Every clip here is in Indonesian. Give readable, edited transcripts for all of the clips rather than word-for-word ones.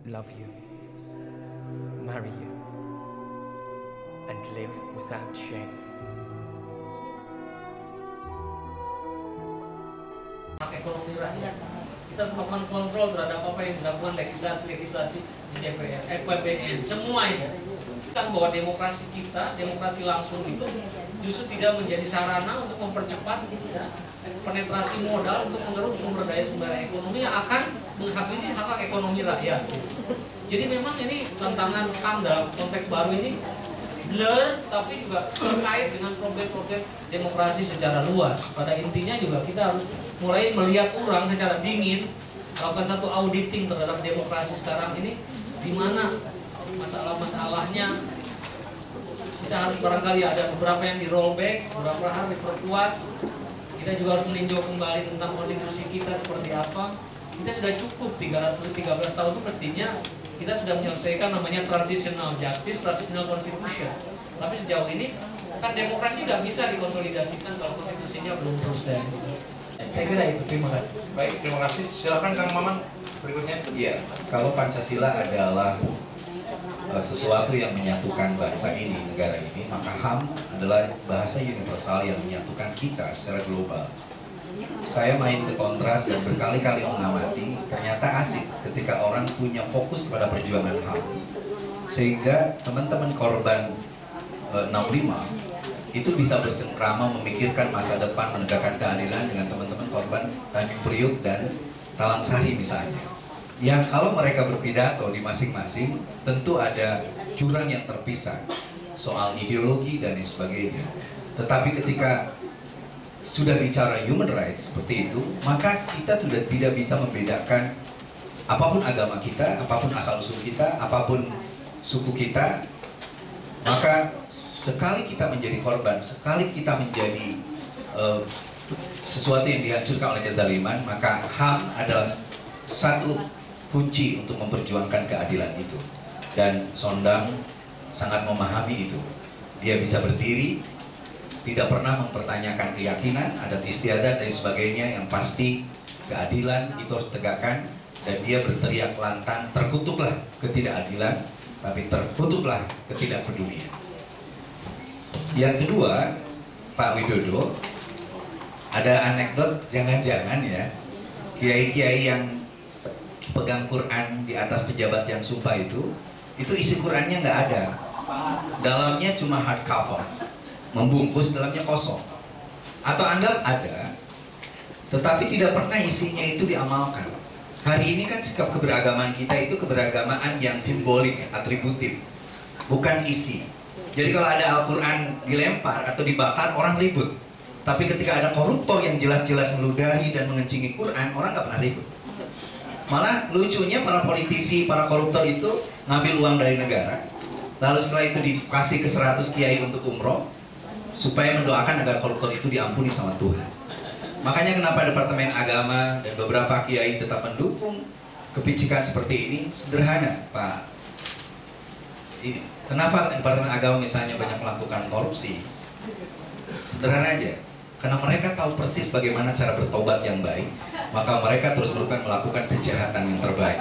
love you, marry you, and live without shame. Ekonomi rakyat, kita harus melakukan kontrol terhadap apa yang dilakukan legislasi di DPR, APBN, semua ini. Kan bahwa demokrasi kita, demokrasi langsung itu justru tidak menjadi sarana untuk mempercepat ya, penetrasi modal untuk mengeruk sumber daya ekonomi yang akan menghabisi hak ekonomi rakyat. Jadi memang ini tantangan HAM dalam konteks baru ini blur, tapi juga terkait dengan problem-problem demokrasi secara luas. Pada intinya juga kita harus mulai melihat ulang secara dingin, melakukan satu auditing terhadap demokrasi sekarang ini, di mana masalah-masalahnya. Kita harus barangkali ada beberapa yang di rollback, beberapa hal diperkuat. Kita juga harus meninjau kembali tentang konstitusi kita seperti apa. Kita sudah cukup 313 tahun itu mestinya kita sudah menyelesaikan namanya transitional justice, transitional constitution. Tapi sejauh ini kan demokrasi nggak bisa dikonsolidasikan kalau konstitusinya belum selesai. Saya kira itu. Terima kasih. Baik, terima kasih. Silakan Kang Maman berikutnya. Iya, kalau Pancasila adalah sesuatu yang menyatukan bangsa ini, negara ini, maka HAM adalah bahasa universal yang menyatukan kita secara global. Saya main ke Kontras dan berkali-kali mengamati, ternyata asik ketika orang punya fokus kepada perjuangan HAM. Sehingga teman-teman korban 65 itu bisa bercengkrama memikirkan masa depan menegakkan keadilan dengan teman-teman korban Tanjung Priuk dan Talang Sari misalnya. Yang kalau mereka berpidato di masing-masing tentu ada jurang yang terpisah soal ideologi dan lain sebagainya. Tetapi ketika sudah bicara human rights seperti itu, maka kita sudah tidak bisa membedakan apapun agama kita, apapun asal-usul kita, apapun suku kita. Maka sekali kita menjadi korban, sekali kita menjadi sesuatu yang dihancurkan oleh kezaliman, maka HAM adalah satu kunci untuk memperjuangkan keadilan itu. Dan Sondang sangat memahami itu. Dia bisa berdiri, tidak pernah mempertanyakan keyakinan, adat istiadat dan sebagainya. Yang pasti keadilan itu harus ditegakkan. Dan dia berteriak lantang, terkutuklah ketidakadilan, tapi terkutuklah ketidakpedulian. Yang kedua, Pak Widodo, ada anekdot jangan-jangan ya, kiai-kiai yang pegang Quran di atas pejabat yang sumpah itu isi Qurannya nggak ada, dalamnya cuma hardcover, membungkus, dalamnya kosong, atau anggap ada, tetapi tidak pernah isinya itu diamalkan. Hari ini kan sikap keberagaman kita itu keberagamaan yang simbolik, atributif, bukan isi. Jadi kalau ada Al-Quran dilempar atau dibakar, orang ribut. Tapi ketika ada koruptor yang jelas-jelas meludahi dan mengencingi Quran, orang nggak pernah ribut. Malah lucunya para politisi, para koruptor itu ngambil uang dari negara, lalu setelah itu dikasih ke 100 kiai untuk umroh, supaya mendoakan agar koruptor itu diampuni sama Tuhan. Makanya kenapa Departemen Agama dan beberapa kiai tetap mendukung kepicikan seperti ini? Sederhana, Pak. Ini, kenapa Departemen Agama misalnya banyak melakukan korupsi? Sederhana aja. Karena mereka tahu persis bagaimana cara bertobat yang baik, maka mereka terus melakukan kejahatan yang terbaik.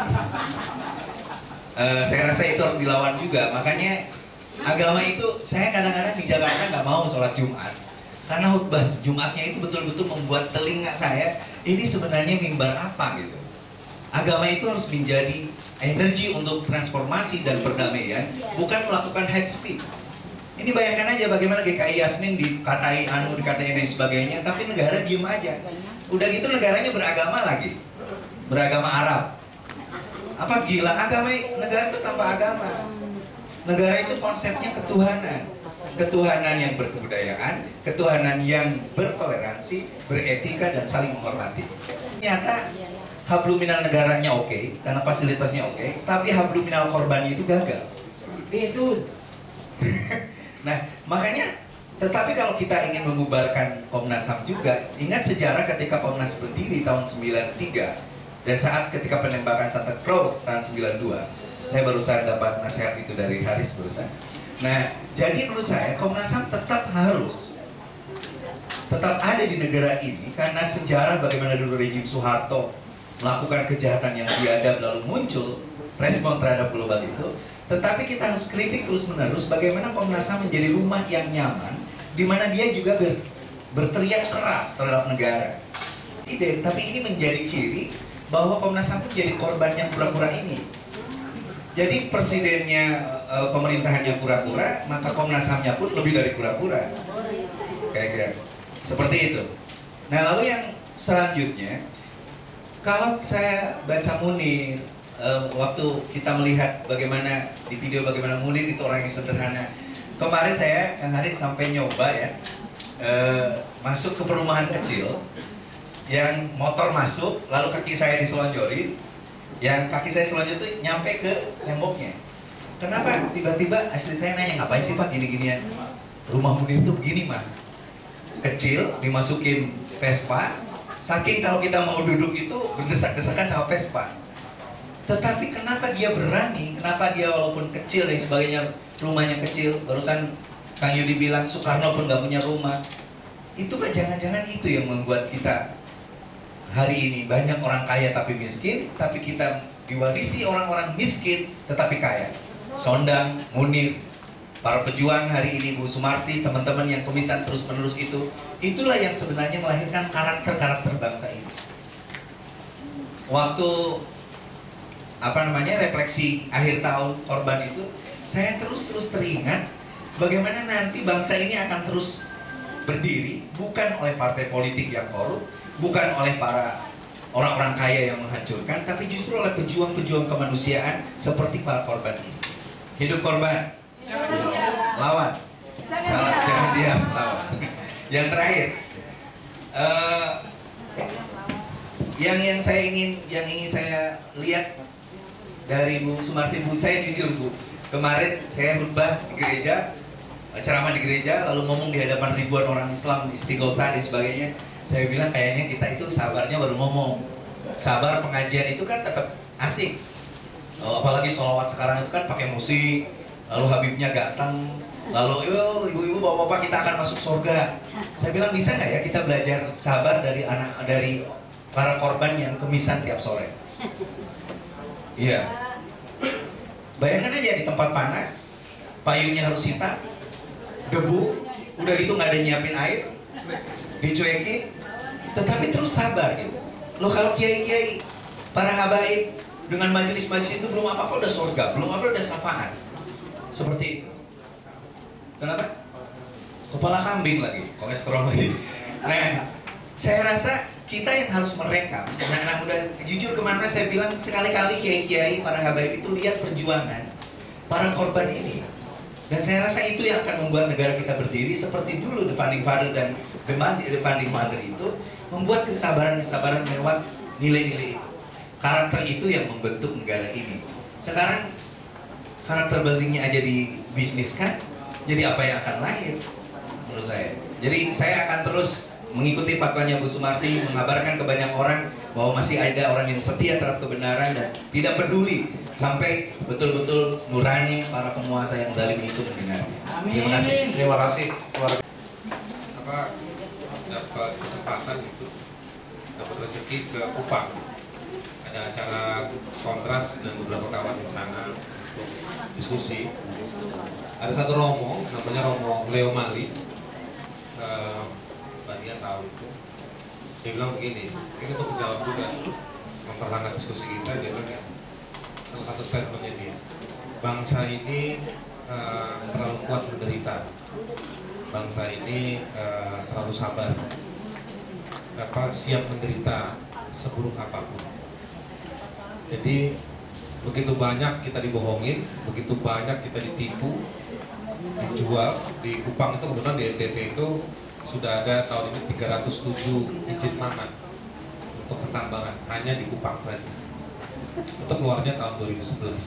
Saya rasa itu harus dilawan juga. Makanya agama itu, saya kadang-kadang di Jakarta nggak mau sholat Jumat, karena khutbah Jumatnya itu betul-betul membuat telinga saya, ini sebenarnya mimbar apa gitu. Agama itu harus menjadi energi untuk transformasi dan perdamaian, bukan melakukan hate speech. Ini bayangkan aja bagaimana GKI Yasmin dikatai dikatain dan sebagainya, tapi negara diem aja. Udah gitu negaranya beragama lagi, beragama Arab. Apa gila, agama negara itu tanpa agama. Negara itu konsepnya ketuhanan, ketuhanan yang berkebudayaan, ketuhanan yang bertoleransi, beretika dan saling menghormati. Ternyata habluminal negaranya oke, karena fasilitasnya oke, tapi habluminal korbannya itu gagal. Betul. Nah, makanya, tetapi kalau kita ingin membubarkan Komnas HAM juga, ingat sejarah ketika Komnas berdiri tahun 93 dan saat ketika penembakan Santa Cruz tahun 92. Saya barusan dapat nasihat itu dari Haris barusan. Nah, jadi menurut saya Komnas HAM tetap ada di negara ini karena sejarah bagaimana dulu rejim Soeharto melakukan kejahatan yang biadab lalu muncul respon terhadap global itu. Tetapi kita harus kritik terus-menerus bagaimana Komnas HAM menjadi rumah yang nyaman, di mana dia juga berteriak keras terhadap negara. Tapi ini menjadi ciri bahwa Komnas HAM itu jadi korban yang pura-pura ini. Jadi presidennya, pemerintahannya pura-pura, maka Komnas HAM-nya pun lebih dari pura-pura. Kayak seperti itu. Nah, lalu yang selanjutnya, kalau saya baca Munir, waktu kita melihat bagaimana di video bagaimana Munir itu orang yang sederhana. Kemarin saya, Kang Haris sampai nyoba ya, masuk ke perumahan kecil, yang motor masuk, lalu kaki saya diselonjorin, yang kaki saya selonjor itu nyampe ke temboknya. Kenapa? Tiba-tiba istri saya nanya, ngapain sih Pak gini-ginian? Rumah Munir itu begini mah, kecil, dimasukin Vespa, saking kalau kita mau duduk itu berdesak-desakan sama Vespa. Tetapi kenapa dia berani, kenapa dia walaupun kecil dan sebagainya, rumahnya kecil, barusan Kang Yudi bilang Soekarno pun gak punya rumah. Itu kan jangan-jangan itu yang membuat kita hari ini banyak orang kaya tapi miskin, tapi kita diwarisi orang-orang miskin tetapi kaya. Sondang, Munir, para pejuang hari ini, Bu Sumarsi, teman-teman yang kemisan terus-menerus itu, itulah yang sebenarnya melahirkan karakter-karakter bangsa ini. Waktu refleksi akhir tahun korban itu, saya terus teringat bagaimana nanti bangsa ini akan terus berdiri bukan oleh partai politik yang korup, bukan oleh para orang-orang kaya yang menghancurkan, tapi justru oleh pejuang-pejuang kemanusiaan seperti para korban ini. Hidup korban. Lawan. Salah, jangan diam, lawan. Yang terakhir, yang saya ingin saya lihat dari Bu Sumarsi, Bu, saya jujur Bu, kemarin saya khutbah di gereja, ceramah di gereja, lalu ngomong di hadapan ribuan orang Islam, Istighotha dan sebagainya. Saya bilang kayaknya kita itu sabarnya baru ngomong. Sabar pengajian itu kan tetap asik. Apalagi sholawat sekarang itu kan pakai musik, lalu Habibnya ganteng, lalu ibu-ibu bapak-bapak kita akan masuk surga. Saya bilang bisa nggak ya kita belajar sabar dari para korban yang kemisan tiap sore. Iya. Bayangkan aja di tempat panas, payungnya harus hitam, debu, udah gitu nggak ada nyiapin air, dicuekin, tetapi terus sabar gitu. Loh kalau kiai-kiai, para habaib dengan majelis-majelis itu belum apa-apa udah surga, belum apa udah syafaat. Seperti itu. Kenapa? Kepala kambing lagi, kolesterol lagi. Nah, saya rasa kita yang harus merekam. Anak-anak muda, jujur kemana saya bilang sekali-kali kiai-kiai, para habaib itu lihat perjuangan para korban ini. Dan saya rasa itu yang akan membuat negara kita berdiri seperti dulu The Founding Father dan The Founding Mother itu membuat kesabaran-kesabaran lewat nilai-nilai itu. Karakter itu yang membentuk negara ini. Sekarang karakter buildingnya aja dibisniskan, jadi apa yang akan lahir menurut saya. Jadi saya akan terus mengikuti fatwanya Bu Sumarsi, mengabarkan ke banyak orang bahwa masih ada orang yang setia terhadap kebenaran dan tidak peduli sampai betul-betul nurani para penguasa yang zalim itu mendengarnya. Terima kasih. Terima kasih. Dapat kesempatan itu, dapat rezeki ke Kupang. Ada acara kontras dan beberapa kawan di sana untuk diskusi. Ada satu romo, namanya Romo Leo Mali. Dia tahu itu. Dia bilang begini, ini untuk menjawab juga memperlangat diskusi kita. Dia bilang ya, satu statementnya dia, bangsa ini terlalu kuat menderita, bangsa ini terlalu sabar, siap menderita seburuk apapun. Jadi begitu banyak kita dibohongin, begitu banyak kita ditipu, dijual. Di Kupang itu kebetulan di NTT itu sudah ada tahun ini 307 izin mangan untuk pertambangan hanya di Kupang saja. Untuk keluarnya tahun 2011.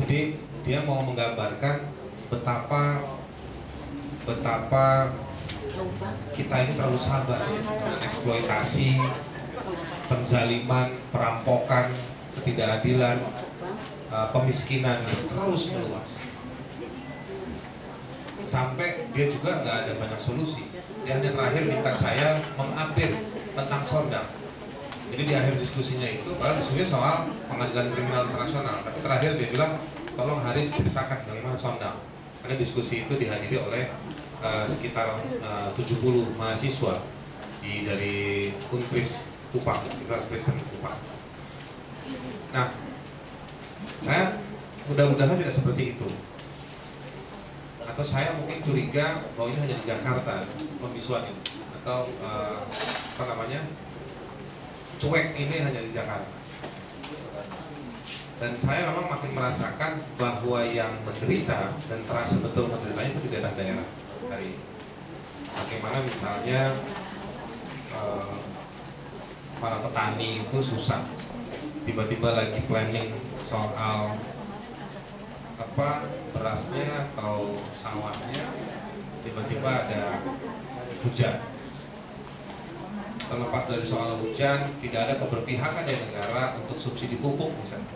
Jadi dia mau menggambarkan betapa kita ini terlalu sabar dengan eksploitasi, penzaliman, perampokan, ketidakadilan, pemiskinan terus meluas. Sampai dia juga nggak ada banyak solusi. Dia hanya terakhir minta saya mengupdate tentang Sondang. Dia Jadi di akhir diskusinya itu, padahal diskusinya soal pengadilan kriminal internasional, tapi terakhir dia bilang, tolong Haris ceritakan bagaimana Sondang. Karena diskusi itu dihadiri oleh sekitar 70 mahasiswa dari Unkris Kupang, Universitas Kristen Kupang. Nah, saya mudah-mudahan tidak seperti itu. Atau saya mungkin curiga bahwa ini hanya di Jakarta pembisuan ini, atau cuek ini hanya di Jakarta. Dan saya memang makin merasakan bahwa yang menderita dan terasa betul menderitanya itu di daerah-daerah hari ini. Bagaimana misalnya para petani itu susah, tiba-tiba lagi planning soal berasnya atau sawahnya, tiba-tiba ada hujan. Terlepas dari soal hujan, tidak ada keberpihakan dari negara untuk subsidi pupuk misalnya,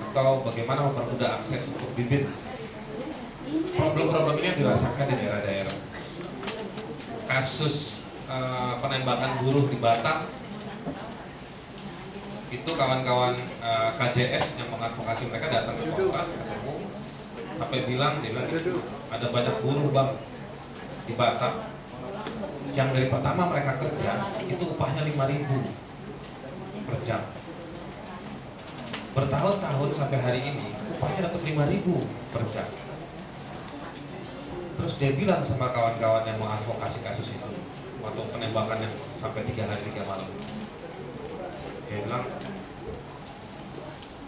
atau bagaimana mempermudah akses untuk bibit. Problem-problem ini dirasakan di daerah-daerah. Kasus penembakan buruh di Batam, itu kawan-kawan KJS yang mengadvokasi mereka datang ke Kompas, ketemu, sampai dia bilang ada banyak buruh bang di Batam yang dari pertama mereka kerja itu upahnya 5.000 per jam, bertahun-tahun sampai hari ini upahnya dapat 5.000 per jam. Terus dia bilang sama kawan-kawan yang mengadvokasi kasus itu waktu penembakan yang sampai 3 hari 3 malam, dia bilang,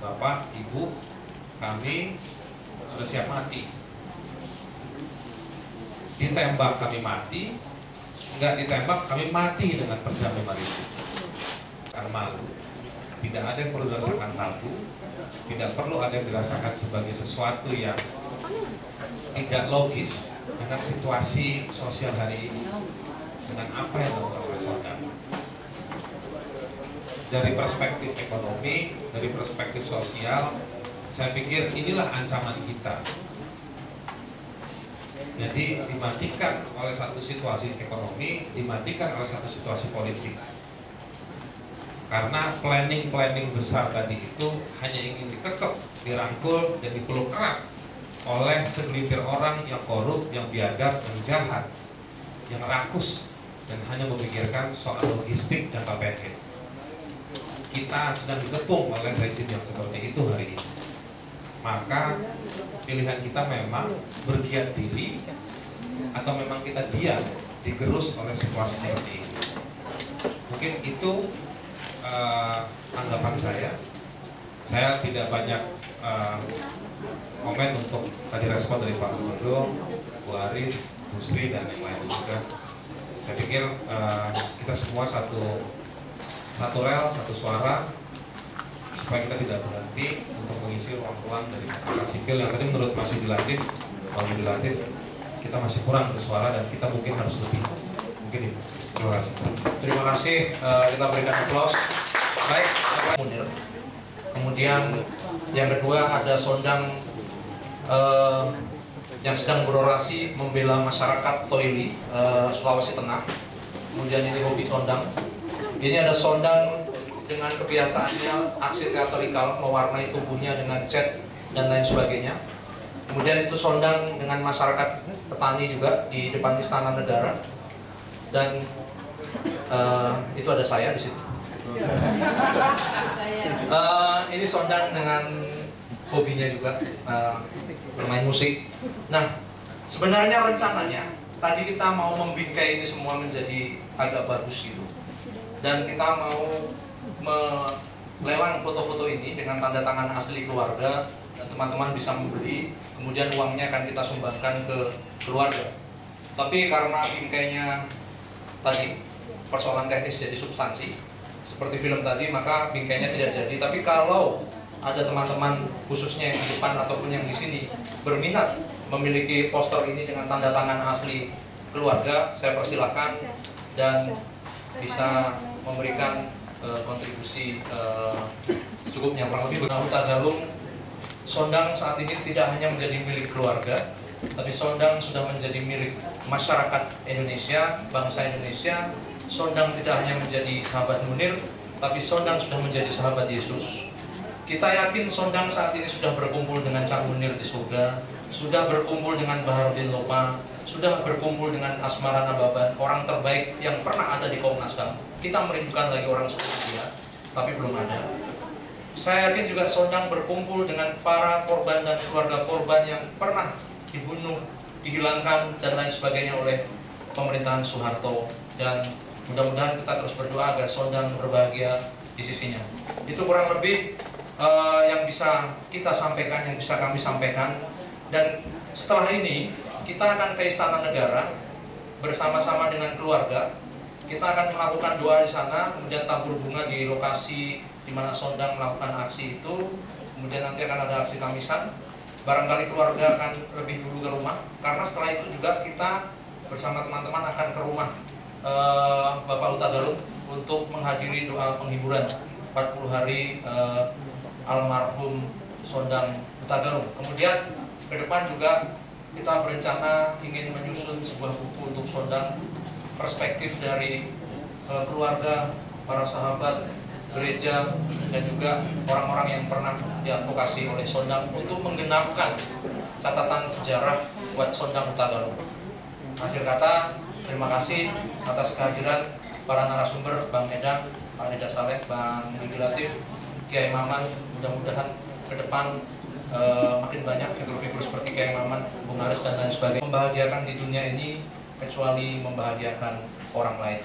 Bapak, Ibu, kami sudah siap mati. Ditembak kami mati, enggak ditembak kami mati dengan per jam 5.000. Karena malu. Tidak ada yang perlu dirasakan tabu, tidak perlu ada yang dirasakan sebagai sesuatu yang tidak logis dengan situasi sosial hari ini, dengan apa yang dilakukan oleh saudara. Dari perspektif ekonomi, dari perspektif sosial, saya pikir inilah ancaman kita. Jadi dimatikan oleh satu situasi ekonomi, dimatikan oleh satu situasi politik. Karena planning-planning besar tadi itu hanya ingin dikekep, dirangkul, dan dipeluk erat oleh segelintir orang yang korup, yang biadab, yang jahat, yang rakus, dan hanya memikirkan soal logistik jangka pendek. Kita sedang dikepung oleh rezim yang seperti itu hari ini. Maka pilihan kita memang bergiat diri atau memang kita diam digerus oleh situasi seperti ini. Mungkin itu anggapan saya. Saya tidak banyak komen untuk tadi respon dari Pak Gubernur, Bu Aris, Bu Sri, dan yang lain juga. Saya pikir kita semua satu rel, satu suara, supaya kita tidak berhenti untuk mengisi ruang-ruang dari masyarakat sipil yang tadi menurut Mas Yudi Latif, Bang Yudi Latif, kita masih kurang bersuara dan kita mungkin harus lebih. Mungkin itu. Terima kasih. Terima kasih, kita berikan aplaus. Baik, kemudian yang kedua ada Sondang yang sedang berorasi membela masyarakat Toili, Sulawesi Tengah. Kemudian ini Hobi Sondang. Ini ada Sondang dengan kebiasaannya aksi teatrikal, mewarnai tubuhnya dengan cat dan lain sebagainya. Kemudian itu Sondang dengan masyarakat petani juga di depan Istana Negara. Dan itu ada saya di situ. Ini Sondang dengan hobinya juga bermain musik. Nah, sebenarnya rencananya tadi kita mau membingkai ini semua menjadi agak bagus gitu. Dan kita mau melelang foto-foto ini dengan tanda tangan asli keluarga dan teman-teman bisa membeli, kemudian uangnya akan kita sumbangkan ke keluarga. Tapi karena bingkainya tadi persoalan teknis jadi substansi seperti film tadi, maka bingkainya tidak jadi. Tapi kalau ada teman-teman khususnya yang di depan ataupun yang di sini berminat memiliki poster ini dengan tanda tangan asli keluarga, saya persilahkan dan bisa memberikan kontribusi cukupnya. Kurang lebih Huta Galung Sondang saat ini tidak hanya menjadi milik keluarga, tapi Sondang sudah menjadi milik masyarakat Indonesia, bangsa Indonesia. Sondang tidak hanya menjadi sahabat Munir, tapi Sondang sudah menjadi sahabat Yesus. Kita yakin Sondang saat ini sudah berkumpul dengan Cak Munir di surga, sudah berkumpul dengan Baharudin Lopa, sudah berkumpul dengan Asmara Nababan, orang terbaik yang pernah ada di Komnas HAM. Kita merindukan lagi orang seperti dia, tapi belum ada. Saya yakin juga Sondang berkumpul dengan para korban dan keluarga korban yang pernah dibunuh, dihilangkan, dan lain sebagainya oleh pemerintahan Soeharto. Dan mudah-mudahan kita terus berdoa agar Sondang berbahagia di sisinya. Itu kurang lebih yang bisa kita sampaikan, yang bisa kami sampaikan. Dan setelah ini kita akan ke Istana Negara bersama-sama dengan keluarga. Kita akan melakukan doa di sana, kemudian tabur bunga di lokasi di mana Sondang melakukan aksi itu. Kemudian nanti akan ada aksi Kamisan. Barangkali keluarga akan lebih dulu ke rumah, karena setelah itu juga kita bersama teman-teman akan ke rumah Bapak Utagalung untuk menghadiri doa penghiburan 40 hari almarhum Sondang Utagalung. Kemudian ke depan juga kita berencana ingin menyusun sebuah buku untuk Sondang, perspektif dari keluarga, para sahabat, gereja, dan juga orang-orang yang pernah diadvokasi oleh Sondang untuk menggenapkan catatan sejarah buat Sondang Utagalung. Akhir kata, terima kasih atas kehadiran para narasumber, Bang Edang, Pak Neda Saleh, Bang Yudi Latif, Kiai Maman. Mudah-mudahan ke depan makin banyak figur-figur seperti Kiai Maman, Bung Aris, dan lain sebagainya. Membahagiakan di dunia ini kecuali membahagiakan orang lain.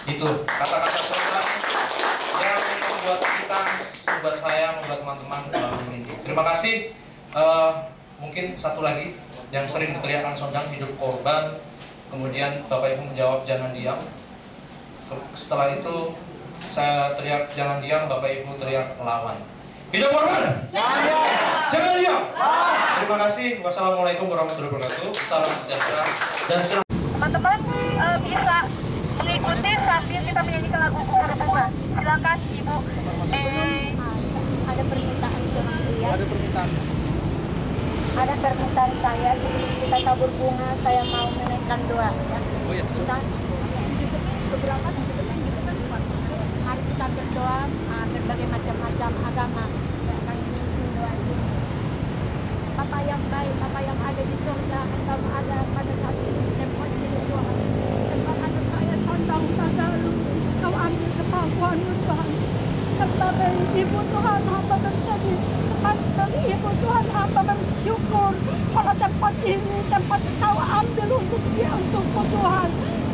Itu kata-kata Sondang yang membuat kita, membuat saya, membuat teman-teman selalu merinding. Terima kasih. Mungkin satu lagi yang sering diteriakkan Sondang, hidup korban. Kemudian Bapak Ibu menjawab jangan diam. Setelah itu saya teriak jangan diam, Bapak Ibu teriak lawan. Hidup korban! Jangan diam! Terima kasih. Wassalamualaikum warahmatullahi wabarakatuh. Salam sejahtera dan selamat. Teman-teman bisa mengikuti sambil kita menyanyikan lagu Tabur Bunga. Silakan Ibu. Ada permintaan sama dia. Ada permintaan saya sebelum kita tabur bunga, saya mau menaikkan doa ya. Oh iya. Kita beberapa gitu kan. Mari kita berdoa berbagai macam agama. Akan doa ini. Papa yang baik, Papa yang ada di surga, Engkau ada pada saat ini tempat ini Tuhan. Tempat anak saya Sondang Utagalung, Kau ambil kepakuanmu Tuhan. Sebagai ibu Tuhan, hamba bersedih. Sebagai ibu Tuhan, hamba bersyukur kalau tempat ini tempat Kau ambil untuk dia, untukku Tuhan.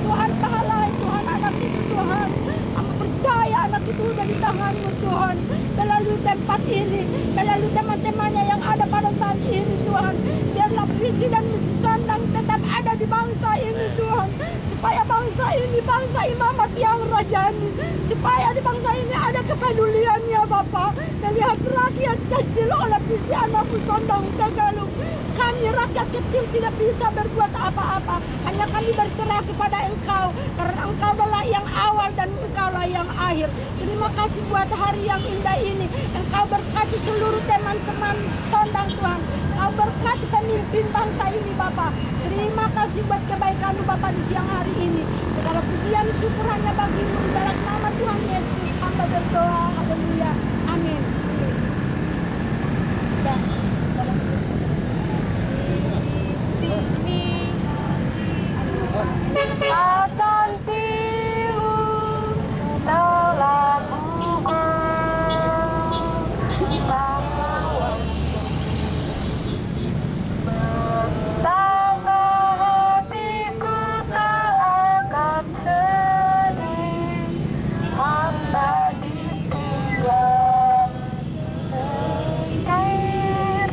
Tuhan pahalai, Tuhan anak itu Tuhan. Hamba percaya anak itu sudah di tangan-Mu Tuhan. Melalui tempat ini, melalui teman-temannya yang ada pada saat ini Tuhan. Biarlah visi dan misi Sondang tetap ada di bangsa ini Tuhan. Supaya bangsa ini bangsa imamat yang rajani. Supaya di bangsa ini ada kepeduliannya Bapak. Melihat rakyat kecil oleh visi anakku Sondang Utagalung. Kami rakyat kecil tidak bisa berbuat apa-apa. Hanya kami berserah kepada Engkau. Karena Engkau adalah yang awal dan Engkaulah yang akhir. Terima kasih buat hari yang indah ini. Engkau berkati seluruh teman-teman Sondang Tuhan. Engkau berkati pemimpin bangsa ini Bapak. Terima kasih buat kebaikan-Mu Bapak di siang hari ini. Segala pujian syukur hanya bagi-Mu. Di dalam nama Tuhan Yesus hamba berdoa. Haleluya. Amin. Dan Sini akan pilu dalam betapa hatiku tak akan sedih. Hamba ditinggal sendiri.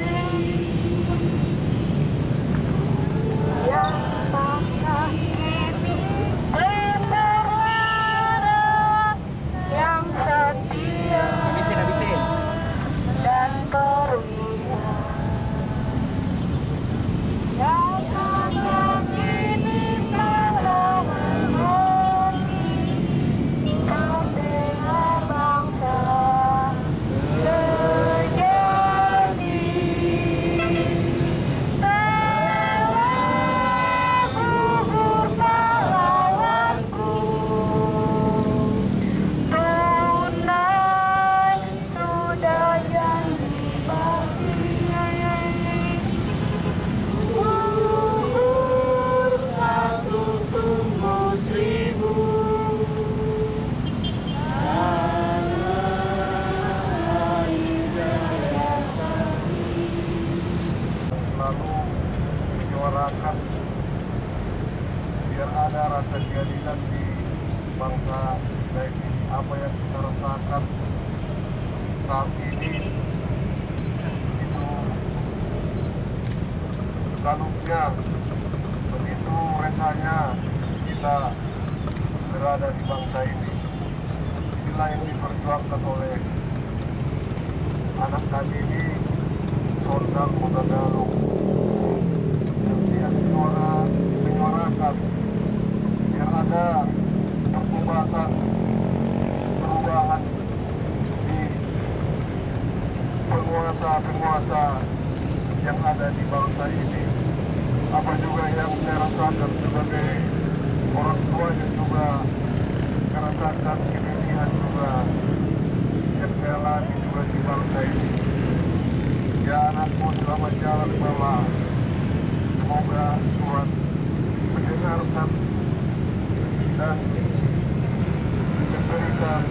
masyarakat, biar ada rasa keadilan di bangsa kita ini. Apa yang kita rasakan saat ini itu sekalipnya, begitu resahnya kita berada di bangsa ini. Inilah yang diperjuangkan oleh anak kami ini, Sondang Mogatalo, yang dia menyuarakan biar ada perubahan di penguasa yang ada di bangsa ini. Apa juga yang saya rasakan sebagai orang tua yang juga merasakan kemedihan juga yang saya alami juga di bangsa ini. Ya anakku, selamat jalan Bapak. Semoga Tuhan mendengarkan dan memberikan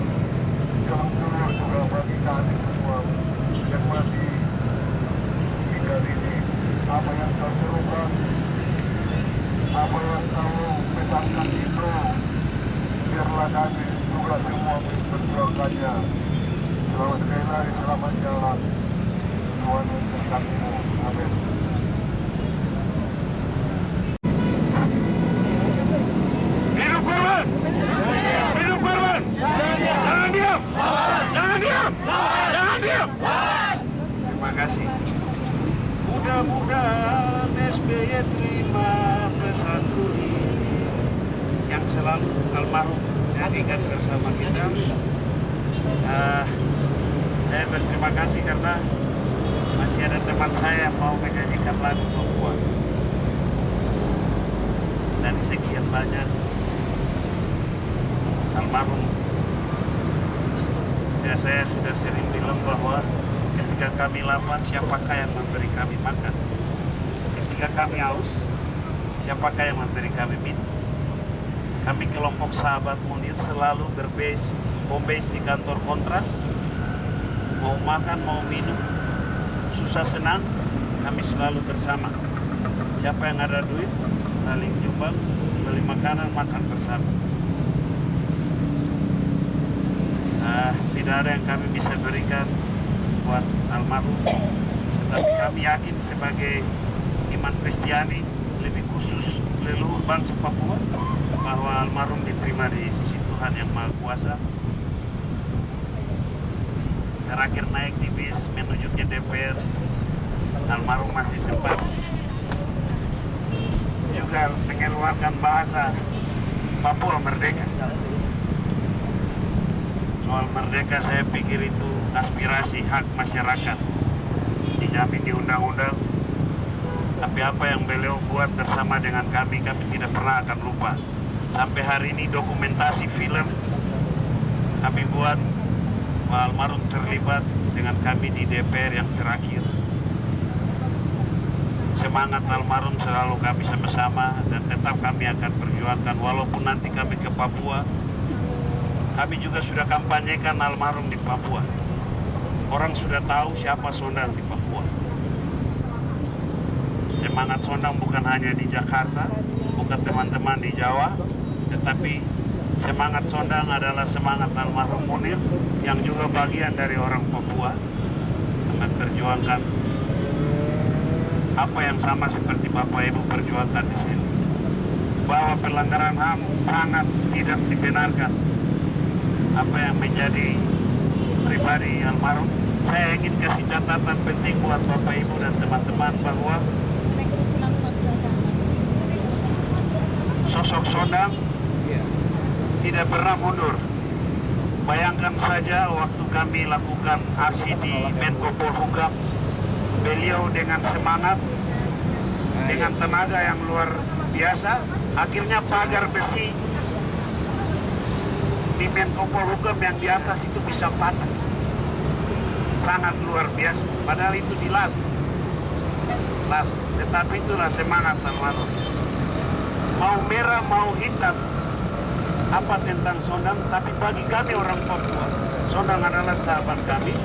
jalan keluar juga bagi kami semua yang masih tinggal ini. Apa yang kau serukan, apa yang kau pesankan itu, biarlah kami juga semua berjuangkannya. Selamat sekali lagi, selamat jalan. Tuhan memberkatimu. Amin. Hidup korban! Hidup korban! Jangan diam! Jangan diam! Jangan diam! Terima kasih. Mudah-mudahan SBY terima pesanku ini yang selalu almarhum nyanyikan bersama kita. Saya berterima kasih karena masih ada teman saya yang mau menyanyikan lagu Papua. Dari sekian banyak almarhum, ya saya sudah sering bilang bahwa ketika kami lapar, siapakah yang memberi kami makan? Ketika kami haus, siapakah yang memberi kami minum? Kami kelompok sahabat Munir selalu home base di kantor Kontras. Mau makan, mau minum, susah senang, kami selalu bersama. Siapa yang ada duit, saling nyumbang, beli makanan, makan bersama. Tidak ada yang kami bisa berikan buat almarhum, tetapi kami yakin sebagai iman Kristiani, lebih khusus leluhur bangsa Papua, bahwa almarhum diterima di sisi Tuhan yang Maha Kuasa. Terakhir naik di bis menuju ke DPR, almarhum masih sempat juga mengeluarkan bahasa Papua Merdeka. Soal merdeka saya pikir itu aspirasi hak masyarakat, dijamin di undang-undang. Tapi apa yang beliau buat bersama dengan kami tidak pernah akan lupa. Sampai hari ini dokumentasi film kami buat, almarhum terlibat dengan kami di DPR yang terakhir. Semangat almarhum selalu kami sama-sama dan tetap kami akan perjuangkan walaupun nanti kami ke Papua. Kami juga sudah kampanyekan almarhum di Papua. Orang sudah tahu siapa Sondang di Papua. Semangat Sondang bukan hanya di Jakarta, bukan teman-teman di Jawa, tetapi semangat Sondang adalah semangat almarhum Munir yang juga bagian dari orang Papua, memperjuangkan apa yang sama seperti Bapak Ibu perjuangkan di sini. Bahwa pelanggaran HAM sangat tidak dibenarkan. Apa yang menjadi pribadi almarhum, saya ingin kasih catatan penting buat Bapak Ibu dan teman-teman bahwa sosok Sondang tidak pernah mundur. Bayangkan saja waktu kami lakukan aksi di Menko Polhukam, beliau dengan semangat, dengan tenaga yang luar biasa, akhirnya pagar besi di Menko Polhukam yang di atas itu bisa patah. Sangat luar biasa, padahal itu di las. Tetapi itulah semangat almarhum. Mau merah, mau hitam, apa tentang Sondang, tapi bagi kami orang Papua, Sondang adalah sahabat kami,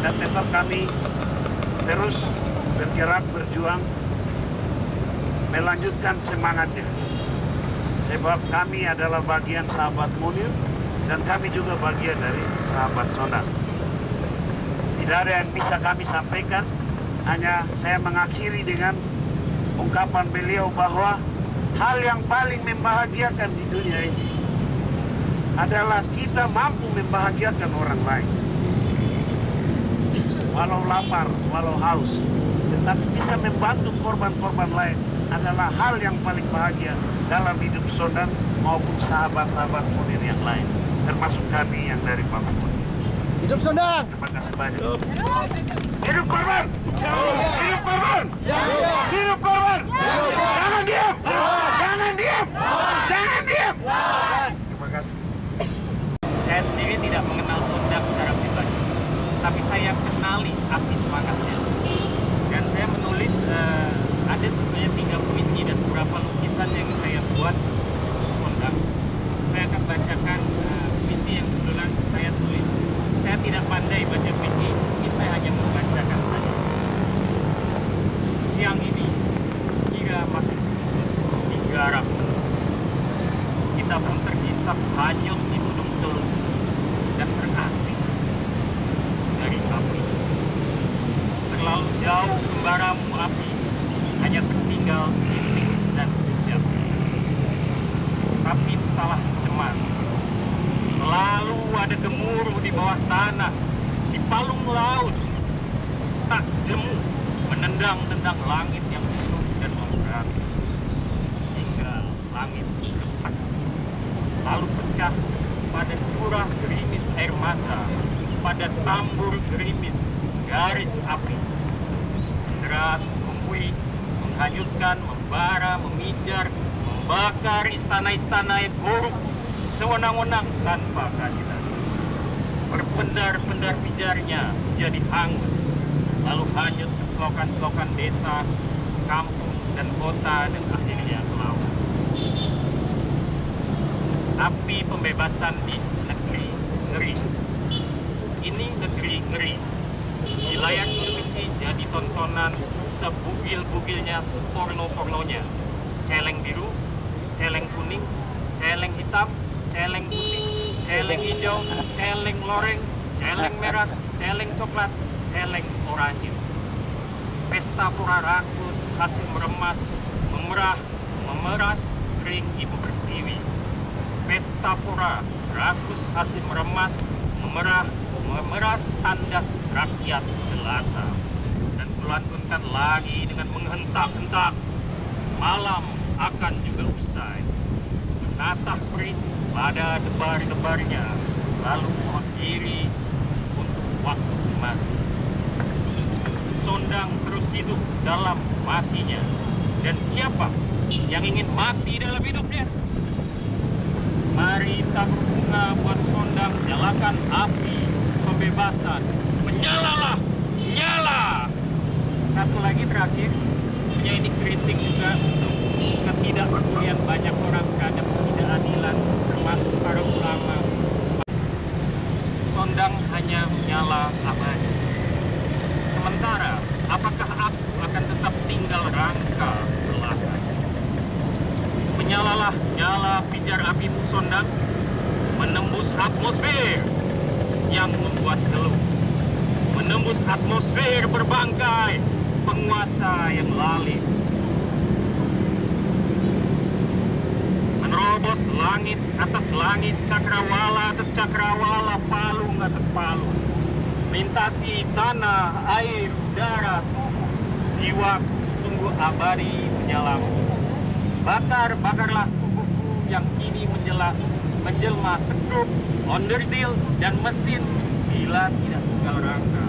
dan tetap kami terus bergerak, berjuang, melanjutkan semangatnya. Sebab kami adalah bagian sahabat Munir dan kami juga bagian dari sahabat Sondang. Tidak ada yang bisa kami sampaikan, hanya saya mengakhiri dengan ungkapan beliau bahwa hal yang paling membahagiakan di dunia ini adalah kita mampu membahagiakan orang lain. Walau lapar, walau haus, tetapi bisa membantu korban-korban lain adalah hal yang paling bahagia dalam hidup Sondang maupun sahabat-sahabat Munir yang lain, termasuk kami yang dari Papua. Hidup Sondang! Terima kasih banyak. Hidup korban! Hidup korban! Hidup korban! Jangan diam! Jangan diam! Jangan diam! Terima kasih. Saya sendiri tidak mengenal Sondang secara pribadi, tapi saya kenali api semangatnya. Dan saya menulis ada sebenarnya 3 puisi dan beberapa lukisan yang saya buat Sondang. Saya akan bacakan puisi yang kebetulan saya tulis. Saya tidak pandai baca puisi, ini saya hanya membacakan saja. Siang ini, jika makin susah digarap, kita pun terhisap hanyut di gunung teluk dan terasing dari api. Terlalu jauh kembaramu api, hanya tertinggal titik dan jejak. Tapi salah cemas. Selalu ada gemuruh di bawah tanah, di palung laut. Tak jemu menendang-tendang langit yang penuh dan memberat. Hingga langit retak. Lalu pecah pada curah gerimis air mata, pada tambur gerimis garis api. Deras membuih, menghanyutkan, membara, memijar, membakar istana-istana yang buruk sewenang-wenang tanpa keadilan. Berpendar-pendar pijarnya jadi hangus, lalu hanyut ke selokan-selokan desa, kampung, dan kota, dan akhirnya ke laut. Api pembebasan di negeri ngeri. Ini negeri ngeri. Di layar televisi jadi tontonan sebugil-bugilnya, seporno-pornonya. Celeng biru, celeng kuning, celeng hitam, celeng putih, celeng hijau, celeng loreng, celeng merah, celeng coklat, celeng oranye. Pesta pura rakus hasil meremas, memeras kering ibu pertiwi. Pesta pura rakus hasil meremas, memeras tandas rakyat jelata. Dan kulantunkan lagi dengan menghentak-hentak, malam akan juga usai. Menatah perih pada debar-debarnya, lalu mengakhiri untuk waktu mati. Sondang terus hidup dalam matinya. Dan siapa yang ingin mati dalam hidupnya? Mari tabur bunga buat Sondang, nyalakan api pembebasan. Menyalalah, nyala! Satu lagi terakhir, punya ini kritik juga untuk ketidakpedulian banyak orang terhadap ketidakadilan, termasuk para ulama. Sondang hanya menyala abadi. Sementara, apakah aku akan tetap tinggal rangka belakang? Menyalalah nyala pijar apimu Sondang, menembus atmosfer yang membuat keluh, menembus atmosfer berbangkai penguasa yang lalim, menerobos langit atas langit, cakrawala atas cakrawala, palung atas palung, melintasi tanah, air, udara, tubuh, jiwa sungguh abadi menyalamu. Bakar-bakarlah tubuhku yang kini menjelma sekrup, onderdil, dan mesin bila tidak tinggal rangka.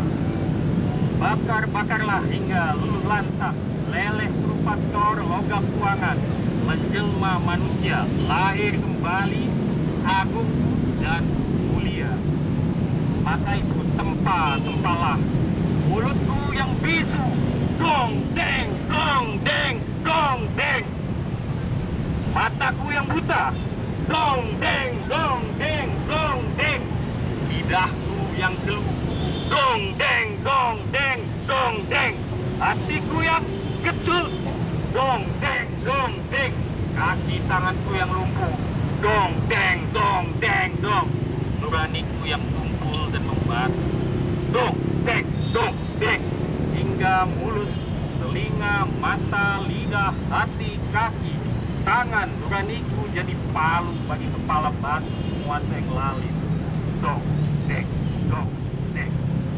Bakar-bakarlah hingga luluh lantah, leleh serupa cor logam tuangan, menjelma manusia, lahir kembali, agung dan mulia. Maka itu tempalah mulutku yang bisu, dong deng, dong deng, dong deng. Mataku yang buta, dong deng, dong deng, dong deng. Lidahku yang keluh, dong deng, dong deng, dong deng. Hatiku yang kecut, dong deng, kaki tanganku yang lumpuh. Dong, deng, dong. Nuraniku yang tumpul dan membatu. Dong, deng. Hingga mulut, telinga, mata, lidah, hati, kaki, tangan, nuraniku jadi palu bagi kepala batu menguasai lalit. Dong, deng.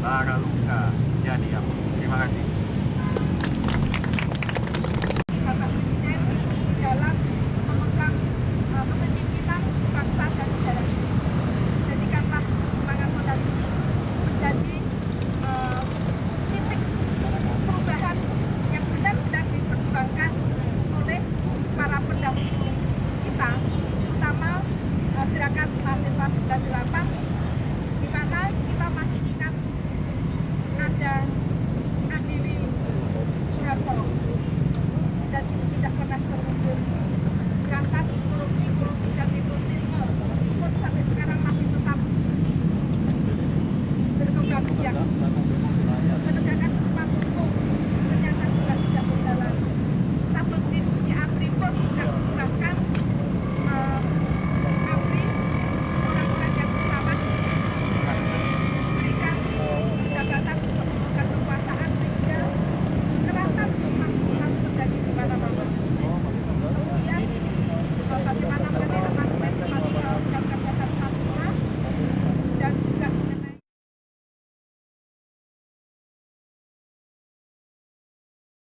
Bara luka jadi apa? Terima kasih.